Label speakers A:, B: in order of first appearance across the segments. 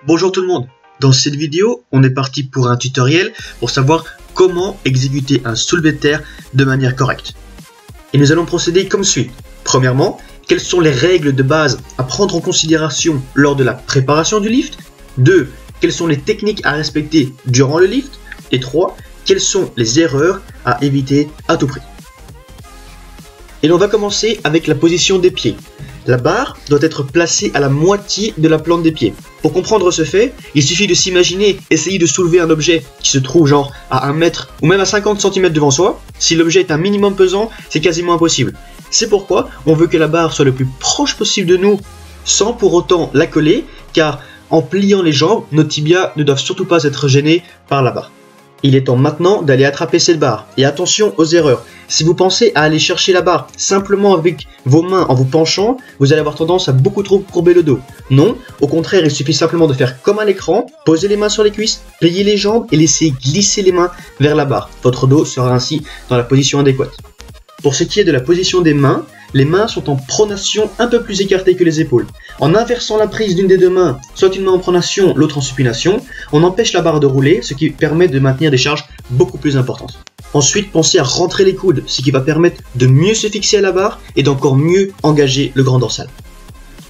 A: Bonjour tout le monde, dans cette vidéo, on est parti pour un tutoriel pour savoir comment exécuter un soulevé de terre de manière correcte. Et nous allons procéder comme suit. Premièrement, quelles sont les règles de base à prendre en considération lors de la préparation du lift? 2. Quelles sont les techniques à respecter durant le lift? Et 3. Quelles sont les erreurs à éviter à tout prix? Et l'on va commencer avec la position des pieds. La barre doit être placée à la moitié de la plante des pieds. Pour comprendre ce fait, il suffit de s'imaginer essayer de soulever un objet qui se trouve genre à 1 mètre ou même à 50 cm devant soi. Si l'objet est un minimum pesant, c'est quasiment impossible. C'est pourquoi on veut que la barre soit le plus proche possible de nous sans pour autant la coller, car en pliant les jambes, nos tibias ne doivent surtout pas être gênés par la barre. Il est temps maintenant d'aller attraper cette barre. Et attention aux erreurs. Si vous pensez à aller chercher la barre simplement avec vos mains en vous penchant, vous allez avoir tendance à beaucoup trop courber le dos. Non, au contraire, il suffit simplement de faire comme à l'écran, poser les mains sur les cuisses, plier les jambes et laisser glisser les mains vers la barre. Votre dos sera ainsi dans la position adéquate. Pour ce qui est de la position des mains, les mains sont en pronation un peu plus écartées que les épaules. En inversant la prise d'une des deux mains, soit une main en pronation, l'autre en supination, on empêche la barre de rouler, ce qui permet de maintenir des charges beaucoup plus importantes. Ensuite, pensez à rentrer les coudes, ce qui va permettre de mieux se fixer à la barre et d'encore mieux engager le grand dorsal.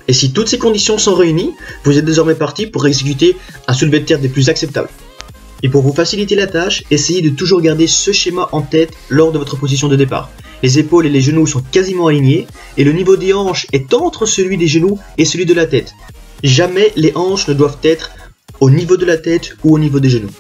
A: Et si toutes ces conditions sont réunies, vous êtes désormais parti pour exécuter un soulevé de terre des plus acceptables. Et pour vous faciliter la tâche, essayez de toujours garder ce schéma en tête lors de votre position de départ. Les épaules et les genoux sont quasiment alignés et le niveau des hanches est entre celui des genoux et celui de la tête. Jamais les hanches ne doivent être au niveau de la tête ou au niveau des genoux.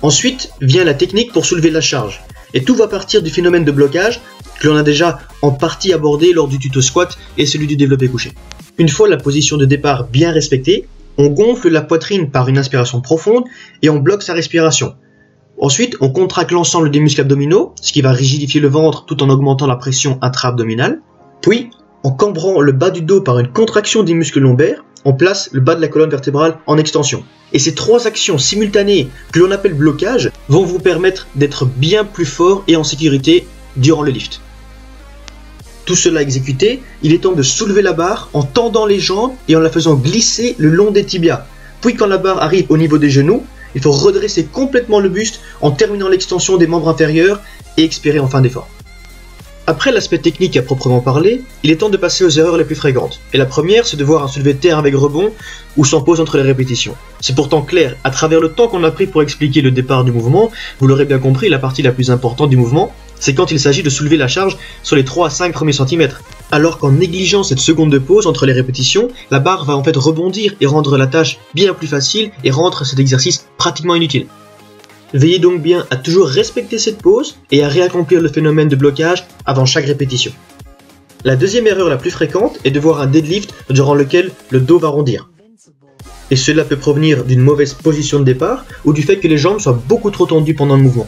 A: Ensuite vient la technique pour soulever la charge. Et tout va partir du phénomène de blocage que l'on a déjà en partie abordé lors du tuto squat et celui du développé couché. Une fois la position de départ bien respectée, on gonfle la poitrine par une inspiration profonde et on bloque sa respiration. Ensuite, on contracte l'ensemble des muscles abdominaux, ce qui va rigidifier le ventre tout en augmentant la pression intra-abdominale. Puis, en cambrant le bas du dos par une contraction des muscles lombaires, on place le bas de la colonne vertébrale en extension. Et ces trois actions simultanées, que l'on appelle blocage, vont vous permettre d'être bien plus fort et en sécurité durant le lift. Tout cela exécuté, il est temps de soulever la barre en tendant les jambes et en la faisant glisser le long des tibias. Puis quand la barre arrive au niveau des genoux, il faut redresser complètement le buste en terminant l'extension des membres inférieurs et expirer en fin d'effort. Après l'aspect technique à proprement parler, il est temps de passer aux erreurs les plus fréquentes. Et la première, c'est de voir un soulevé de terre avec rebond ou sans pause entre les répétitions. C'est pourtant clair, à travers le temps qu'on a pris pour expliquer le départ du mouvement, vous l'aurez bien compris, la partie la plus importante du mouvement, c'est quand il s'agit de soulever la charge sur les 3 à 5 premiers centimètres. Alors qu'en négligeant cette seconde de pause entre les répétitions, la barre va en fait rebondir et rendre la tâche bien plus facile et rendre cet exercice pratiquement inutile. Veillez donc bien à toujours respecter cette pause et à réaccomplir le phénomène de blocage avant chaque répétition. La deuxième erreur la plus fréquente est de voir un deadlift durant lequel le dos va rondir. Et cela peut provenir d'une mauvaise position de départ ou du fait que les jambes soient beaucoup trop tendues pendant le mouvement.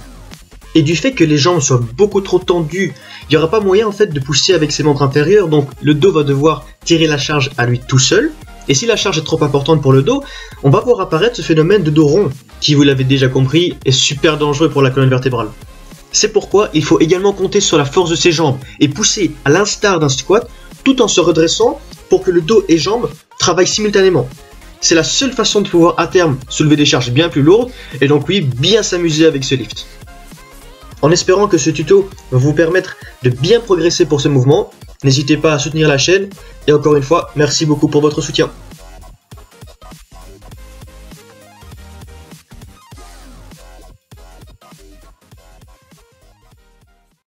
A: Et du fait que les jambes soient beaucoup trop tendues, il n'y aura pas moyen en fait de pousser avec ses membres inférieurs, donc le dos va devoir tirer la charge à lui tout seul. Et si la charge est trop importante pour le dos, on va voir apparaître ce phénomène de dos rond, qui vous l'avez déjà compris, est super dangereux pour la colonne vertébrale. C'est pourquoi il faut également compter sur la force de ses jambes et pousser à l'instar d'un squat, tout en se redressant pour que le dos et jambes travaillent simultanément. C'est la seule façon de pouvoir à terme soulever des charges bien plus lourdes et donc oui, bien s'amuser avec ce lift. En espérant que ce tuto va vous permettre de bien progresser pour ce mouvement, n'hésitez pas à soutenir la chaîne et encore une fois, merci beaucoup pour votre soutien.